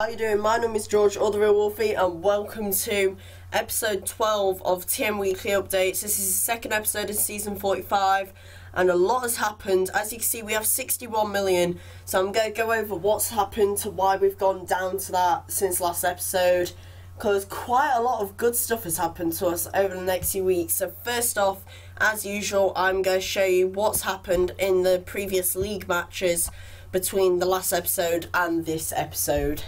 How you doing? My name is George, or the Real Wolfie, and welcome to episode 12 of TM Weekly Updates. This is the second episode of season 45, and a lot has happened. As you can see, we have 61 million, so I'm going to go over what's happened to why we've gone down to that since last episode, because quite a lot of good stuff has happened to us over the next few weeks. So first off, as usual, I'm going to show you what's happened in the previous league matches between the last episode and this episode.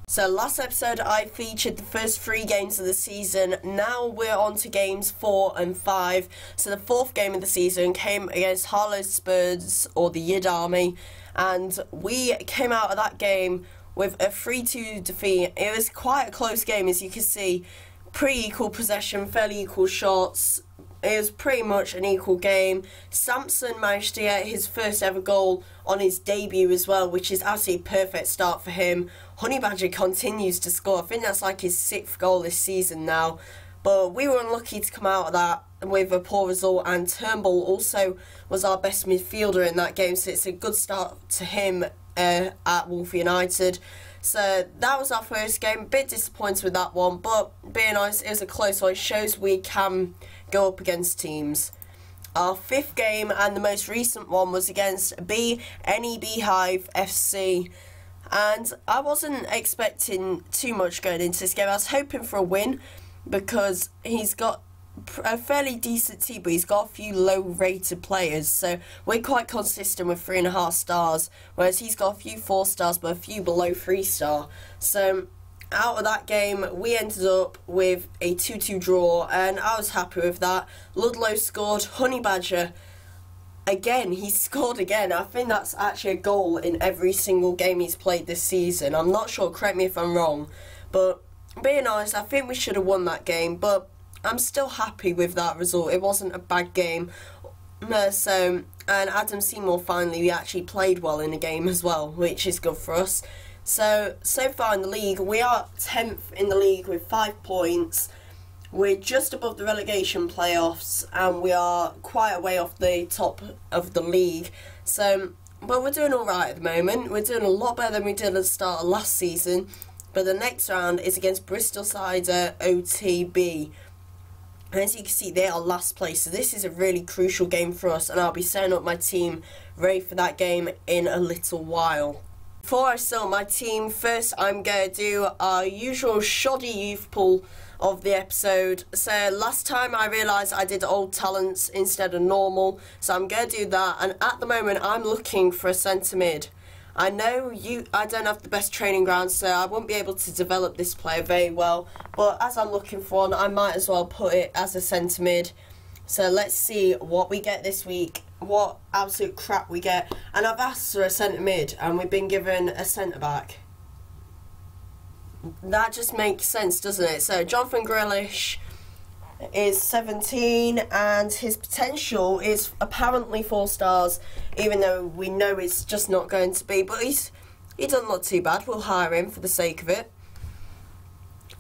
So last episode I featured the first 3 games of the season. Now we're on to games 4 and 5. So the 4th game of the season came against Harlow's Spurs, or the Yid Army, and we came out of that game with a 3-2 defeat. It was quite a close game, as you can see. Pretty equal possession, fairly equal shots. It was pretty much an equal game. Samson managed to get his first ever goal on his debut as well, which is absolutely perfect start for him. Honey Badger continues to score. I think that's like his 6th goal this season now. But we were unlucky to come out of that with a poor result, and Turnbull also was our best midfielder in that game, so it's a good start to him at Wolf United. So that was our first game. A bit disappointed with that one, but being honest, it was a close one. It shows we can go up against teams. Our 5th game and the most recent one was against Beehive FC, and I wasn't expecting too much going into this game. I was hoping for a win because he's got a fairly decent team, but he's got a few low rated players, so we're quite consistent with 3.5 stars, whereas he's got a few 4 stars but a few below 3 star. So out of that game we ended up with a 2-2 draw, and I was happy with that. Ludlow scored. Honey Badger, again, he scored again. I think that's actually a goal in every single game he's played this season. I'm not sure, correct me if I'm wrong, but being honest, I think we should have won that game, but I'm still happy with that result. It wasn't a bad game. And Adam Seymour finally actually played well in the game as well, which is good for us. So far in the league, we are 10th in the league with 5 points. We're just above the relegation playoffs, and we are quite a way off the top of the league. So, but we're doing alright at the moment. We're doing a lot better than we did at the start of last season. But the next round is against Bristol Cider OTB. As you can see, they are last place, so this is a really crucial game for us, and I'll be setting up my team ready for that game in a little while. Before I set up my team, first I'm going to do our usual shoddy youth pool of the episode. So last time I realised I did old talents instead of normal, so I'm going to do that, and at the moment I'm looking for a centre mid. I know I don't have the best training ground, so I won't be able to develop this player very well, but as I'm looking for one, I might as well put it as a centre mid. So let's see what we get this week, what absolute crap we get. And I've asked for a centre mid, and we've been given a centre back. That just makes sense, doesn't it? So Jonathan Grealish is 17, and his potential is apparently 4 stars, even though we know it's just not going to be, but he doesn't look too bad. We'll hire him for the sake of it.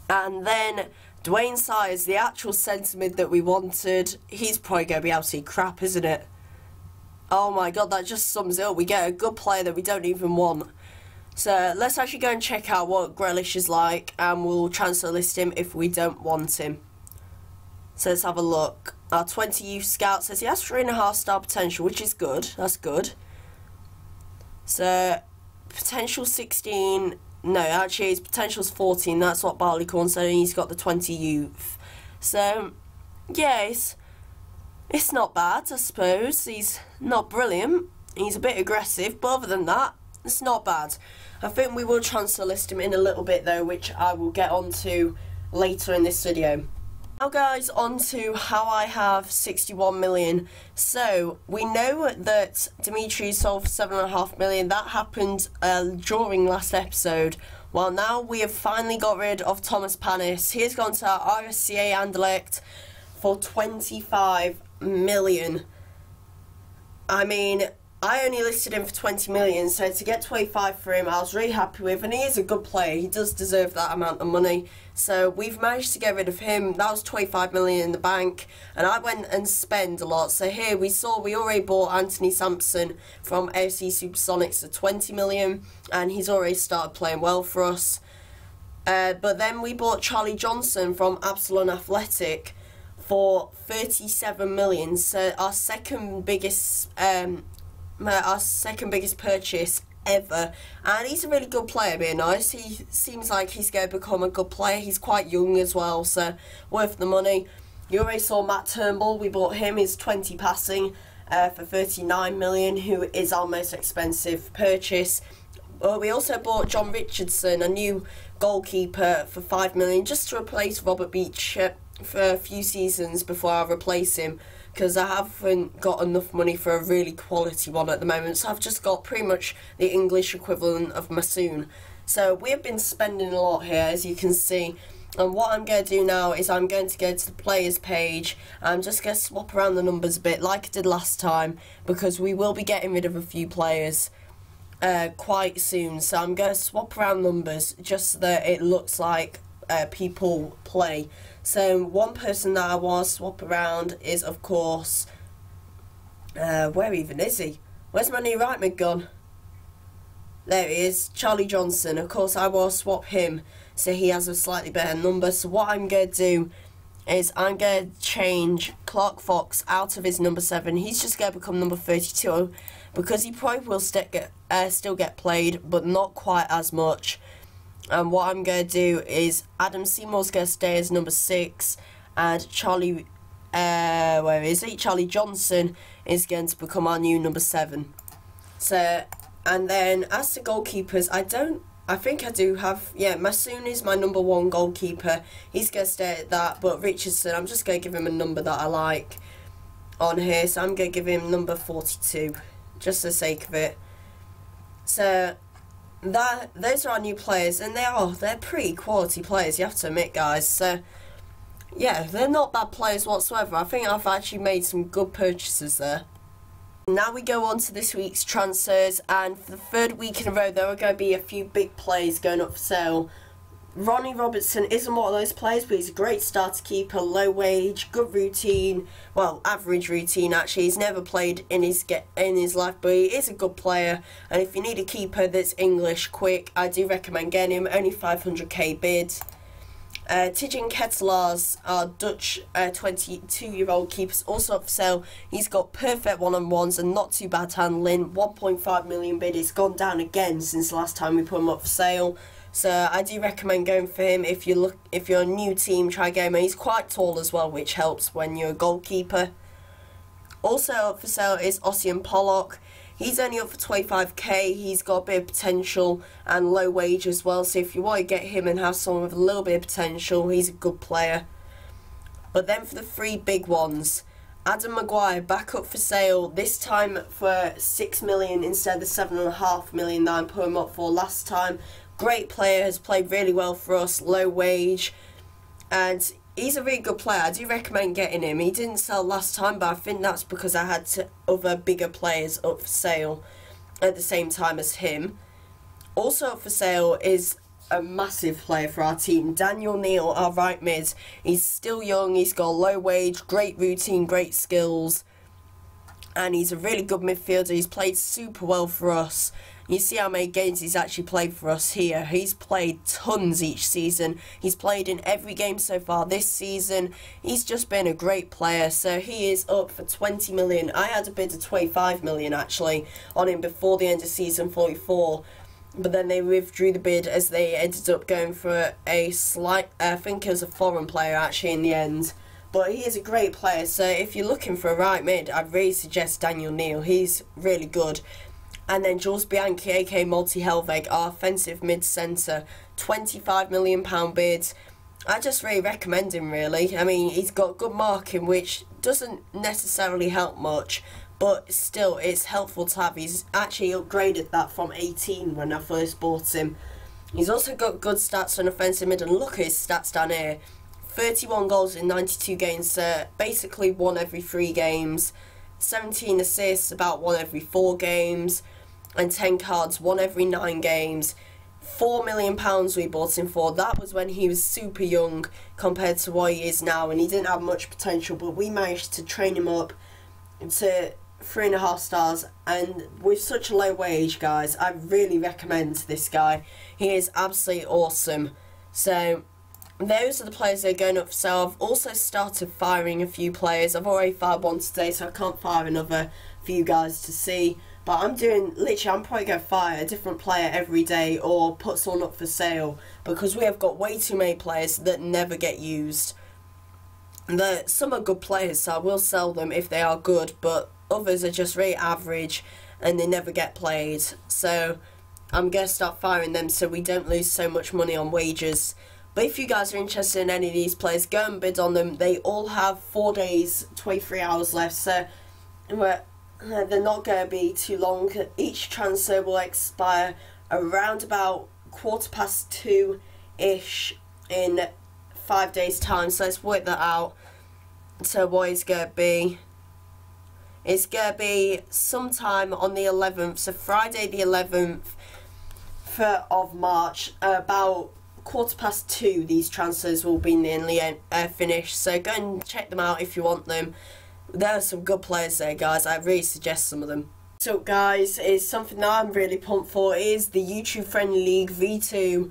And then Dwayne Sires, the actual centre mid that we wanted, he's probably going to be absolutely crap, isn't it? Oh my god, that just sums it up. We get a good player that we don't even want. So let's actually go and check out what Grealish is like, and we'll transfer list him if we don't want him. So let's have a look. Our 20 youth scout says he has 3.5 star potential, which is good. That's good. So potential 16. No, actually his potential's 14. That's what Barleycorn said, and he's got the 20 youth. So yeah, it's not bad, I suppose. He's not brilliant. He's a bit aggressive, but other than that, it's not bad. I think we will transfer list him in a little bit though, which I will get onto later in this video. Now guys, on to how I have 61 million. So we know that Dimitri sold for 7.5 million. That happened during last episode. Well, now we have finally got rid of Thomas Panis. He has gone to our RSCA Anderlecht for 25 million. I mean, I only listed him for 20 million, so to get 25 for him I was really happy with, and he is a good player. He does deserve that amount of money. So we've managed to get rid of him. That was 25 million in the bank, and I went and spent a lot. So here we already bought Anthony Sampson from AFC Supersonics for 20 million, and he's already started playing well for us. But then we bought Charlie Johnson from Absalon Athletic for 37 million. So our second biggest purchase ever, and he's a really good player, being nice. He seems like he's going to become a good player. He's quite young as well, so worth the money. You already saw Matt Turnbull. We bought him. He's 20 passing for 39 million, who is our most expensive purchase. We also bought John Richardson, a new goalkeeper, for 5 million, just to replace Robert Beach for a few seasons before I replace him, because I haven't got enough money for a really quality one at the moment. So I've just got pretty much the English equivalent of Masoon. So we have been spending a lot here, as you can see. And what I'm going to do now is I'm going to go to the players page. I'm just going to swap around the numbers a bit like I did last time, because we will be getting rid of a few players quite soon. So I'm going to swap around numbers just so that it looks like people play. So one person that I want to swap around is, of course, where even is he? Where's my new right mid gone? There he is, Charlie Johnson. Of course, I want to swap him so he has a slightly better number. So what I'm going to do is I'm going to change Clark Fox out of his number 7. He's just going to become number 32, because he probably will still get played, but not quite as much. And what I'm going to do is Adam Seymour's going to stay as number 6, and Charlie, where is he? Charlie Johnson is going to become our new number 7. So, and then as to goalkeepers, I think I do have, yeah, Masoon is my number 1 goalkeeper. He's going to stay at that, but Richardson, I'm just going to give him a number that I like on here. So I'm going to give him number 42, just for the sake of it. So those are our new players, and they're pretty quality players, you have to admit, guys. So yeah, they're not bad players whatsoever. I think I've actually made some good purchases there. Now we go on to this week's transfers, and for the 3rd week in a row there are going to be a few big players going up for sale. Ronnie Robertson isn't one of those players, but he's a great starter keeper, low wage, good routine, well, average routine actually. He's never played in his life, but he is a good player, and if you need a keeper that's English quick, I do recommend getting him. Only 500k bid. Tijan Ketelaars, our Dutch 22-year-old keeper, is also up for sale. He's got perfect one-on-ones and not too bad handling. 1.5 million bid. It's gone down again since the last time we put him up for sale. So I do recommend going for him. If you're a new team, try get him. He's quite tall as well, which helps when you're a goalkeeper. Also up for sale is Ossian Pollock. He's only up for 25k. He's got a bit of potential and low wage as well. So if you want to get him and have someone with a little bit of potential, he's a good player. But then for the 3 big ones, Adam Maguire back up for sale. This time for 6 million instead of the 7.5 million that I put him up for last time. Great player, has played really well for us, low wage, and he's a really good player. I do recommend getting him. He didn't sell last time, but I think that's because I had other bigger players up for sale at the same time as him. Also up for sale is a massive player for our team, Daniel Neal, our right mid. He's still young, he's got low wage, great routine, great skills, and he's a really good midfielder. He's played super well for us. You see how many games he's actually played for us here. He's played tons each season. He's played in every game so far this season. He's just been a great player. So he is up for 20 million. I had a bid of 25 million actually on him before the end of season 44. But then they withdrew the bid as they ended up going for a slight, I think it was a foreign player actually in the end. But he is a great player. So if you're looking for a right mid, I'd really suggest Daniel Neal. He's really good. And then Jules Bianchi, aka Multi Helveg, our offensive mid-centre, £25 million bid. I just really recommend him, really. I mean, he's got good marking, which doesn't necessarily help much, but still, it's helpful to have. He's actually upgraded that from 18 when I first bought him. He's also got good stats on offensive mid, and look at his stats down here. 31 goals in 92 games, basically 1 every 3 games. 17 assists, about 1 every 4 games, and 10 cards, 1 every 9 games. £4 million we bought him for. That was when he was super young compared to what he is now, and he didn't have much potential, but we managed to train him up to 3.5 stars, and with such a low wage, guys, I really recommend this guy. He is absolutely awesome. So those are the players that are going up for sale. I've also started firing a few players. I've already fired one today, so I can't fire another for you guys to see. But I'm probably going to fire a different player every day or put someone up for sale, because we have got way too many players that never get used. Some are good players, so I will sell them if they are good, but others are just really average and they never get played. So I'm going to start firing them so we don't lose so much money on wages. But if you guys are interested in any of these players, go and bid on them. They all have 4 days, 23 hours left, so they're not going to be too long. Each transfer will expire around about 2:15-ish in 5 days' time. So let's work that out. So what is going to be? It's going to be sometime on the 11th, so Friday the 11th of March, about 2:15. These transfers will be nearly finished, so go and check them out if you want them. There are some good players there, guys. I really suggest some of them. So guys, it's something that I'm really pumped for. It is the YouTube Friendly League V2.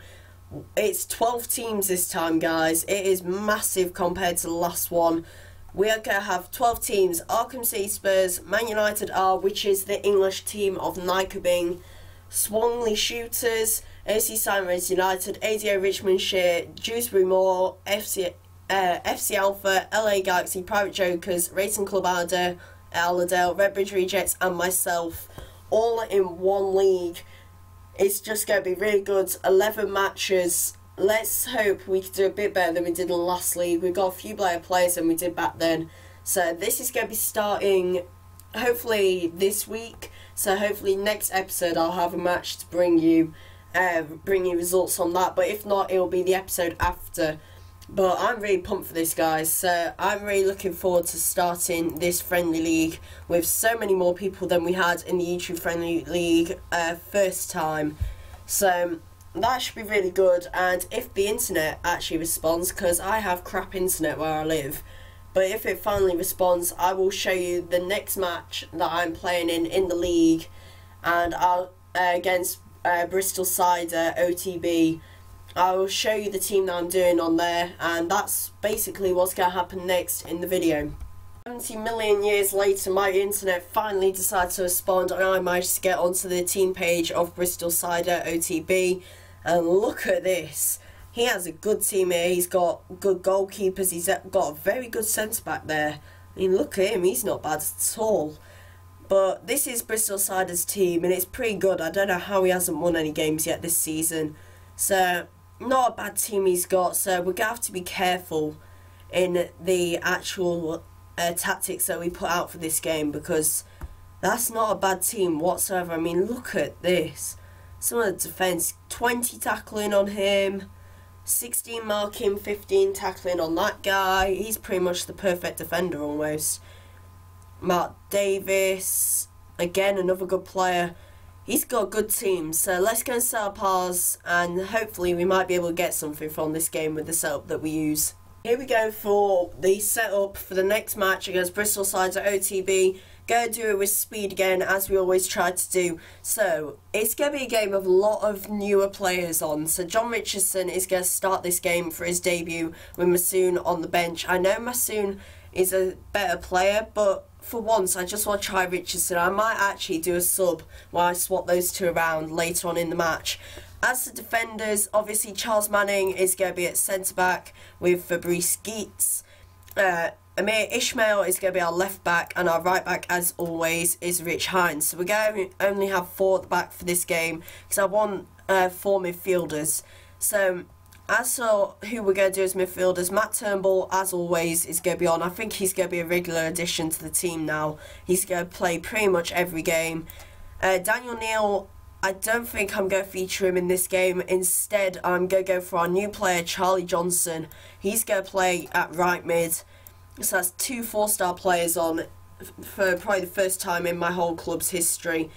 It's 12 teams this time, guys. It is massive compared to the last one. We are going to have 12 teams: Arkham City Spurs, Man United R, which is the English team of Nyköping, Swanley Shooters, AC Sunrise United, ADO Richmond Shire, Dewsbury Moor, FC Alpha, LA Galaxy, Private Jokers, Racing Club Allerdale, Redbridge Rejects, and myself, all in one league. It's just going to be really good. 11 matches. Let's hope we can do a bit better than we did in the last league. We've got a few better players than we did back then. So this is going to be starting hopefully this week. So hopefully next episode I'll have a match to bring you results on that. But if not, it'll be the episode after. But I'm really pumped for this, guys. So I'm really looking forward to starting this friendly league with so many more people than we had in the YouTube Friendly League first time. So that should be really good. And if the internet actually responds, because I have crap internet where I live, but if it finally responds, I will show you the next match that I'm playing in the league, and I'll against Bristol Cider OTB. I will show you the team that I'm doing on there, and that's basically what's going to happen next in the video. 70 million years later, my internet finally decided to respond, and I managed to get onto the team page of Bristol Cider OTB. And look at this. He has a good team here. He's got good goalkeepers. He's got a very good centre back there. I mean, look at him. He's not bad at all. But this is Bristol Cider's team, and it's pretty good. I don't know how he hasn't won any games yet this season. So not a bad team he's got. So we're going to have to be careful in the actual tactics that we put out for this game, because that's not a bad team whatsoever. I mean, look at this. Some of the defence, 20 tackling on him, 16 marking, 15 tackling on that guy. He's pretty much the perfect defender almost. Mark Davis, again another good player. He's got a good team, so let's go and set up ours, and hopefully we might be able to get something from this game with the setup that we use. Here we go for the setup for the next match against Bristol Cider OTB. Go do it with speed again, as we always try to do. So it's going to be a game of a lot of newer players on. So John Richardson is going to start this game for his debut with Masoon on the bench. I know Masoon is a better player, but for once I just want to try Richardson. I might actually do a sub while I swap those two around later on in the match. As the defenders, obviously Charles Manning is going to be at centre-back with Fabrice Geets. Amir Ishmael is going to be our left back, and our right back, as always, is Rich Hines. So we're going to only have 4 at the back for this game, because I want 4 midfielders. So as for who we're going to do as midfielders, Matt Turnbull, as always, is going to be on. I think he's going to be a regular addition to the team now. He's going to play pretty much every game. Daniel Neal, I don't think I'm going to feature him in this game. Instead, I'm going to go for our new player, Charlie Johnson. He's going to play at right mid. So that's 2 4-star players on for probably the first time in my whole club's history.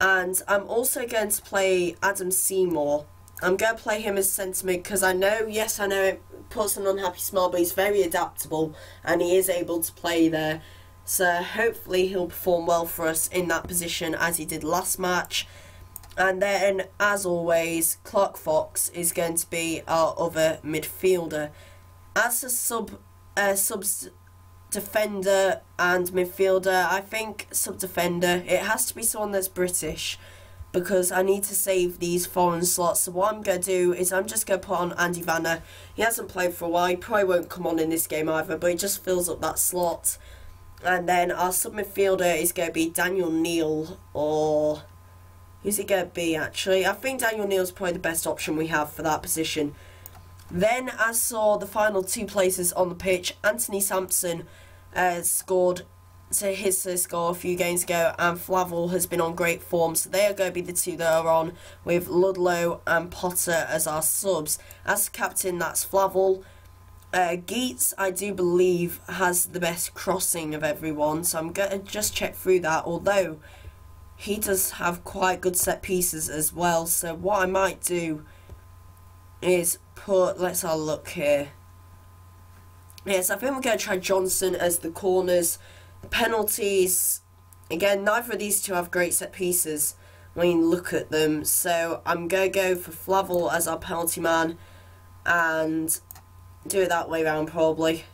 And I'm also going to play Adam Seymour. I'm going to play him as centre mid because I know it puts an unhappy smile, but he's very adaptable and he is able to play there. So hopefully he'll perform well for us in that position as he did last match. And then, as always, Clark Fox is going to be our other midfielder. As a subs defender and midfielder, I think sub-defender, it has to be someone that's British because I need to save these foreign slots. So what I'm going to do is I'm just going to put on Andy Vanna. He hasn't played for a while, he probably won't come on in this game either, but he just fills up that slot. And then our sub-midfielder is going to be Daniel Neal, or who's it going to be actually? I think Daniel Neal's probably the best option we have for that position. Then, as for the final two places on the pitch, Anthony Sampson scored to his first goal a few games ago, and Flavel has been on great form, so they are going to be the two that are on, with Ludlow and Potter as our subs. As captain, that's Flavel. Geets, I do believe, has the best crossing of everyone, so I'm going to just check through that, although he does have quite good set pieces as well. So what I might do is put, let's have a look here. Yes, I think we're going to try Johnson as the corners. Penalties, again, neither of these two have great set pieces when you look at them. So I'm going to go for Flavel as our penalty man and do it that way around probably.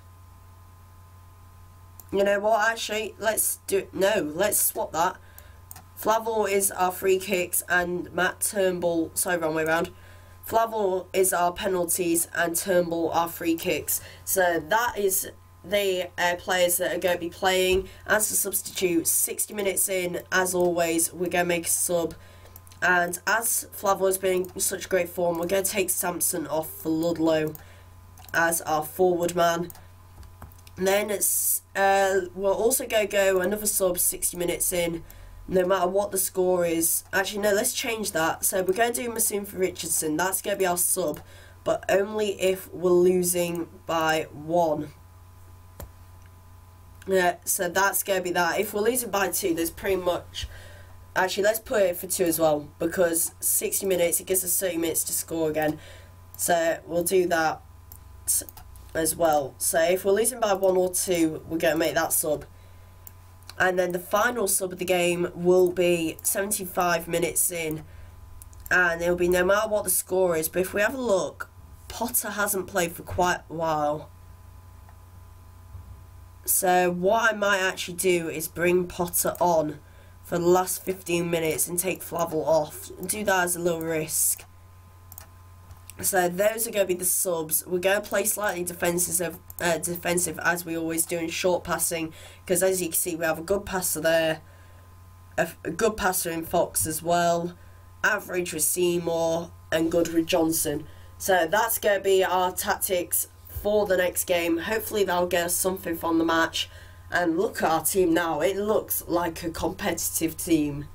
You know what, actually, let's swap that. Flavel is our free kicks and Matt Turnbull, sorry, wrong way around. Flavel is our penalties and Turnbull our free kicks. So that is the players that are going to be playing. As a substitute, 60 minutes in, as always, we're going to make a sub. And as Flavel has been in such great form, we're going to take Sampson off for Ludlow as our forward man. And then we're also going to go another sub 60 minutes in, no matter what the score is. Actually, no, let's change that. So we're going to do Masoon for Richardson. That's going to be our sub, but only if we're losing by 1. Yeah, so that's going to be that. If we're losing by 2, there's pretty much... Actually, let's put it for 2 as well, because 60 minutes, it gives us 30 minutes to score again. So we'll do that as well. So if we're losing by 1 or 2, we're going to make that sub. And then the final sub of the game will be 75 minutes in. And it'll be no matter what the score is. But if we have a look, Potter hasn't played for quite a while. So what I might actually do is bring Potter on for the last 15 minutes and take Flavel off. And do that as a little risk. So those are going to be the subs. We're going to play slightly defensive as we always do in short passing, because as you can see we have a good passer there, a good passer in Fox as well, average with Seymour and good with Johnson. So that's going to be our tactics for the next game. Hopefully that'll get us something from the match. And look at our team now, it looks like a competitive team.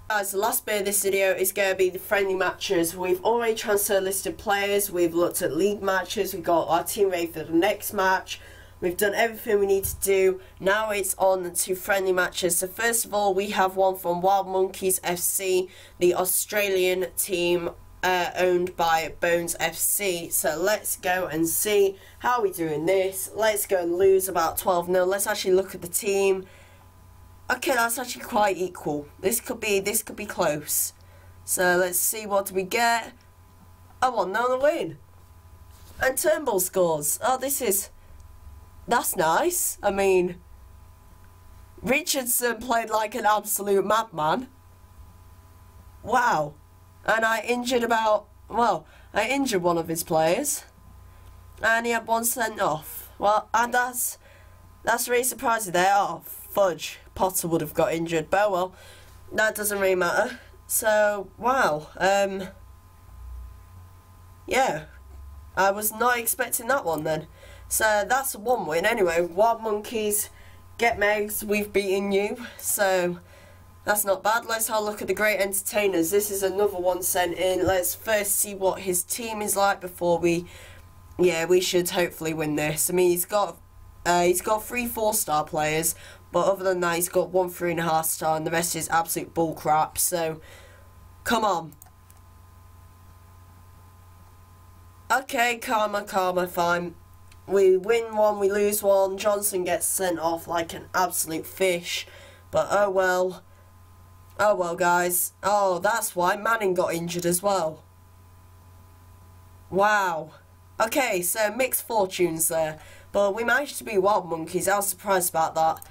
Guys, the last bit of this video is going to be the friendly matches. We've already transfer listed players, we've looked at league matches, we've got our team ready for the next match, we've done everything we need to do. Now it's on to friendly matches. So first of all, we have one from Wild Monkeys FC, the Australian team owned by Bones FC. So let's go and see how we're doing this. Let's go and lose about 12-0. Let's actually look at the team. Okay, that's actually quite equal. This could be close. So let's see, what do we get? A 1-0 win. And Turnbull scores. Oh, that's nice. I mean, Richardson played like an absolute madman. Wow. And I injured I injured one of his players. And he had 1 sent off. Well, and that's really surprising there. Oh, fudge. Potter would have got injured, but well, that doesn't really matter. So, wow, yeah, I was not expecting that one then. So that's 1 win anyway. Wild Monkeys, get Megs, we've beaten you, so that's not bad. Let's have a look at the Great Entertainers. This is another one sent in. Let's first see what his team is like before we should hopefully win this. I mean, he's got 3 4-star players, But other than that, he's got 1 3.5 star, and the rest is absolute bull crap. So, come on. Okay, karma, fine. We win one, we lose one. Johnson gets sent off like an absolute fish. But oh well. Oh well, guys. Oh, that's why Manning got injured as well. Wow. Okay, so mixed fortunes there. But we managed to be wild monkeys. I was surprised about that.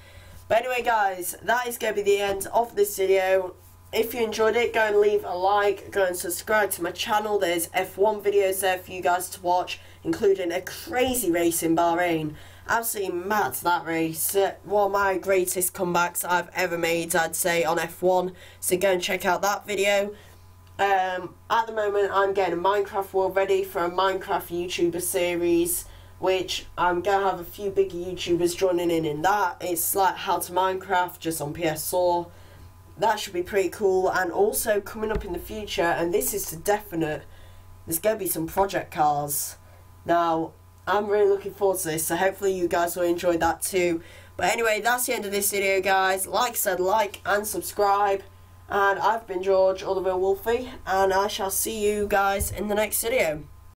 But anyway, guys, that is going to be the end of this video. If you enjoyed it, go and leave a like, go and subscribe to my channel. There's F1 videos there for you guys to watch, including a crazy race in Bahrain. Absolutely mad, that race. One of my greatest comebacks I've ever made, I'd say, on F1. So go and check out that video. At the moment, I'm getting a Minecraft world ready for a Minecraft YouTuber series, which I'm going to have a few bigger YouTubers joining in that. It's like How to Minecraft, just on PS4. That should be pretty cool. And also coming up in the future, and this is for definite, there's going to be some project cars. Now, I'm really looking forward to this, so hopefully you guys will enjoy that too. But anyway, that's the end of this video, guys. Like I said, like and subscribe. And I've been George, or the Real Wolfie, and I shall see you guys in the next video.